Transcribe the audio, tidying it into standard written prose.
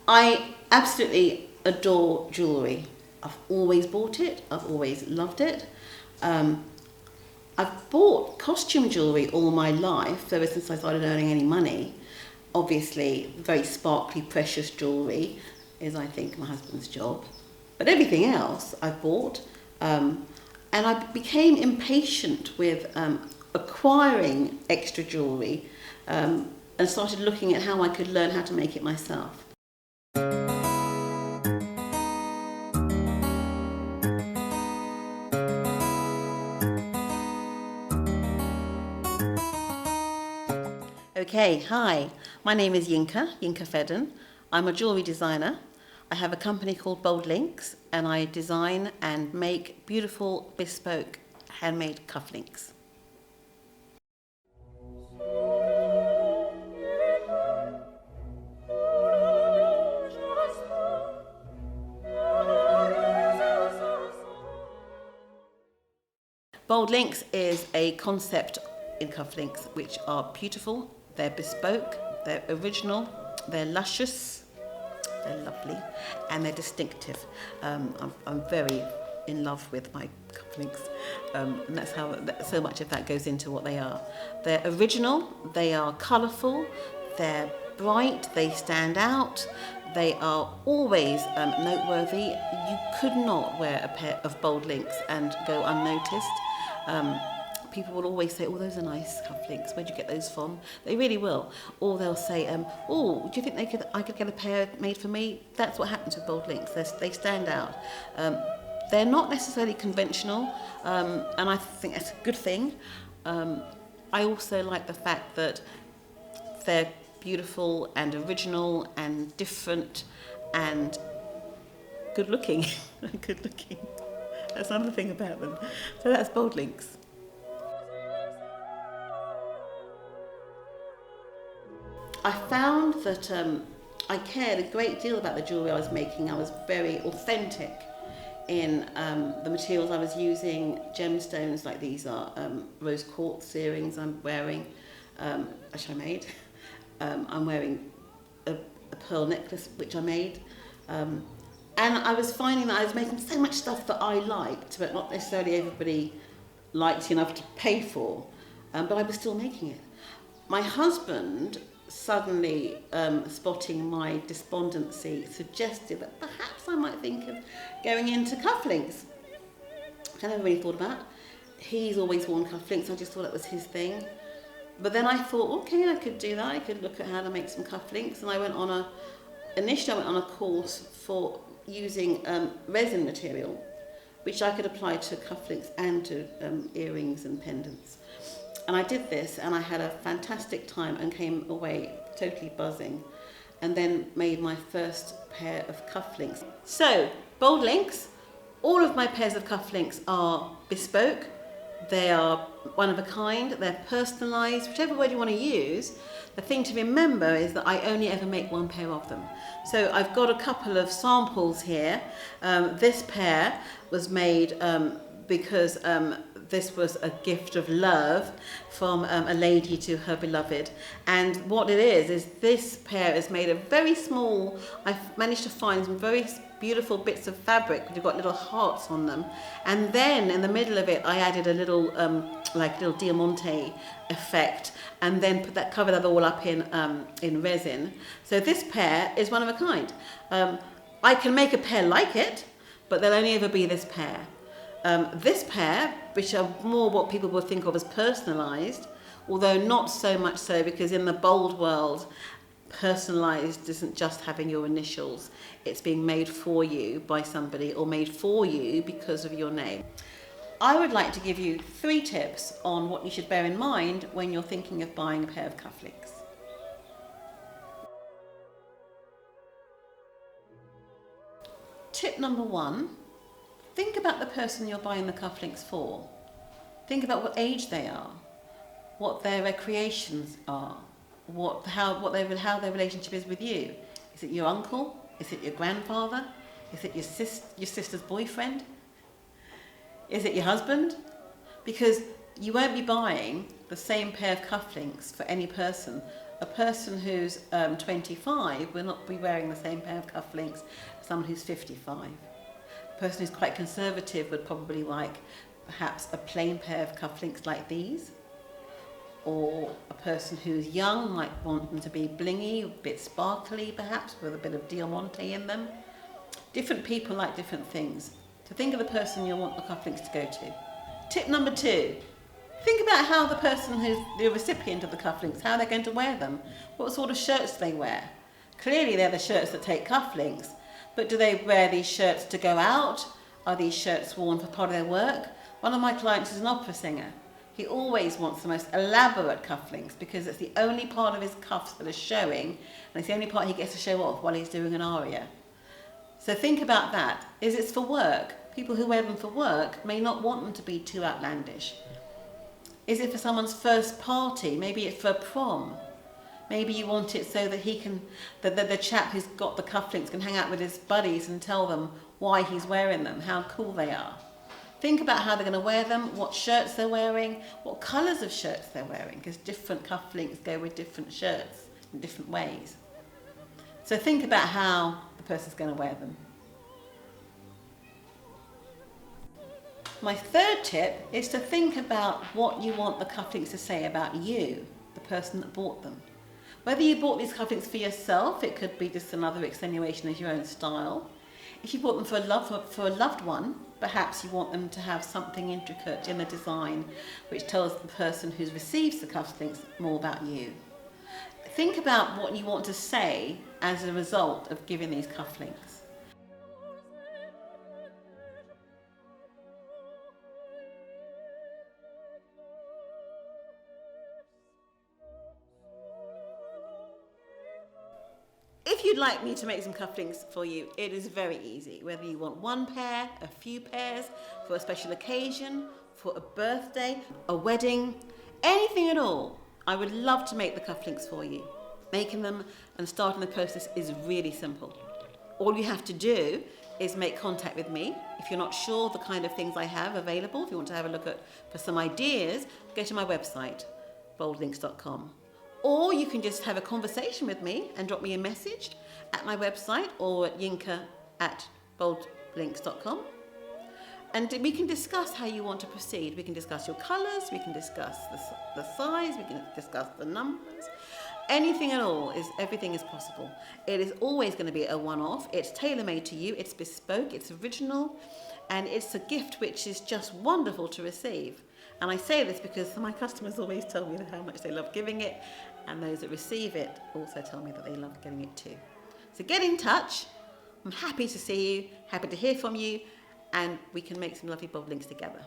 I absolutely adore jewellery. I've always bought it, I've always loved it. I've bought costume jewellery all my life, ever since I started earning any money. Obviously, very sparkly, precious jewellery is, I think, my husband's job. But everything else I've bought. And I became impatient with acquiring extra jewellery and started looking at how I could learn how to make it myself. Okay, hi, my name is Yinka Fedden. I'm a jewellery designer. I have a company called BoldLinks, and I design and make beautiful, bespoke, handmade cufflinks. BoldLinks is a concept in cufflinks which are beautiful, they're bespoke, they're original, they're luscious, they're lovely, and they're distinctive. I'm very in love with my cufflinks, and that's how so much of that goes into what they are. They're original, they are colourful, they're bright, they stand out, they are always noteworthy. You could not wear a pair of BoldLinks and go unnoticed. People will always say, oh, those are nice cufflinks, where'd you get those from? They really will. Or they'll say, oh, do you think I could get a pair made for me? That's what happens with BoldLinks. They stand out. They're not necessarily conventional, and I think that's a good thing. I also like the fact that they're beautiful and original and different and good looking. Good looking. That's another thing about them. So that's BoldLinks. I found that I cared a great deal about the jewellery I was making. I was very authentic in the materials I was using. Gemstones like these are rose quartz earrings I'm wearing, which I made. I'm wearing a pearl necklace which I made. And I was finding that I was making so much stuff that I liked, but not necessarily everybody liked enough to pay for. But I was still making it. My husband, suddenly spotting my despondency, suggested that perhaps I might think of going into cufflinks, which I never really thought about. He's always worn cufflinks, I just thought that was his thing. But then I thought, okay, I could do that. I could look at how to make some cufflinks, and initially I went on a course for using resin material, which I could apply to cufflinks and to earrings and pendants. And I did this, and I had a fantastic time and came away totally buzzing, and then made my first pair of cufflinks. So, BoldLinks, all of my pairs of cufflinks are bespoke, they are one of a kind, they're personalised, whichever word you want to use. The thing to remember is that I only ever make one pair of them. So I've got a couple of samples here. This pair was made because this was a gift of love from a lady to her beloved. And what it is this pair is made of very small, I've managed to find some very beautiful bits of fabric which have got little hearts on them. And then in the middle of it, I added a little, like little diamante effect, and then covered that all up in resin. So this pair is one of a kind. I can make a pair like it, but there'll only ever be this pair. This pair, which are more what people would think of as personalised, although not so much so, because in the bold world, personalised isn't just having your initials. It's being made for you by somebody, or made for you because of your name. I would like to give you 3 tips on what you should bear in mind when you're thinking of buying a pair of cufflinks. Tip number 1. Think about the person you're buying the cufflinks for. Think about what age they are, what their recreations are, how their relationship is with you. Is it your uncle? Is it your grandfather? Is it your sister's boyfriend? Is it your husband? Because you won't be buying the same pair of cufflinks for any person A person who's 25 will not be wearing the same pair of cufflinks as someone who's 55. A person who's quite conservative would probably like perhaps a plain pair of cufflinks like these. Or a person who's young might want them to be blingy, a bit sparkly perhaps, with a bit of diamante in them. Different people like different things. So think of the person you want the cufflinks to go to. Tip number 2. Think about how the person who's the recipient of the cufflinks, how they're going to wear them. What sort of shirts they wear. Clearly they're the shirts that take cufflinks, but do they wear these shirts to go out? Are these shirts worn for part of their work? One of my clients is an opera singer. He always wants the most elaborate cufflinks because it's the only part of his cuffs that is showing, and it's the only part he gets to show off while he's doing an aria. So think about that. Is it for work? People who wear them for work may not want them to be too outlandish. Is it for someone's first party? Maybe it's for a prom. Maybe you want it so that the chap who's got the cufflinks can hang out with his buddies and tell them why he's wearing them, how cool they are. Think about how they're going to wear them, what shirts they're wearing, what colours of shirts they're wearing, because different cufflinks go with different shirts in different ways. So think about how the person's going to wear them. My third tip is to think about what you want the cufflinks to say about you, the person that bought them. Whether you bought these cufflinks for yourself, it could be just another extenuation of your own style. If you bought them for a loved one, perhaps you want them to have something intricate in the design which tells the person who receives the cufflinks more about you. Think about what you want to say as a result of giving these cufflinks. If you'd like me to make some cufflinks for you, it is very easy. Whether you want one pair, a few pairs, for a special occasion, for a birthday, a wedding, anything at all, I would love to make the cufflinks for you. Making them and starting the process is really simple. All you have to do is make contact with me. If you're not sure the kind of things I have available, if you want to have a look for some ideas, go to my website, BoldLinks.com. Or you can just have a conversation with me and drop me a message at my website or at Yinka@BoldLinks.com. And we can discuss how you want to proceed. We can discuss your colours, we can discuss the size, we can discuss the numbers. Anything at all, everything is possible. It is always going to be a one-off. It's tailor-made to you, it's bespoke, it's original, and it's a gift which is just wonderful to receive. And I say this because my customers always tell me how much they love giving it, and those that receive it also tell me that they love getting it too. So get in touch. I'm happy to see you, happy to hear from you, and we can make some lovely BoldLinks together.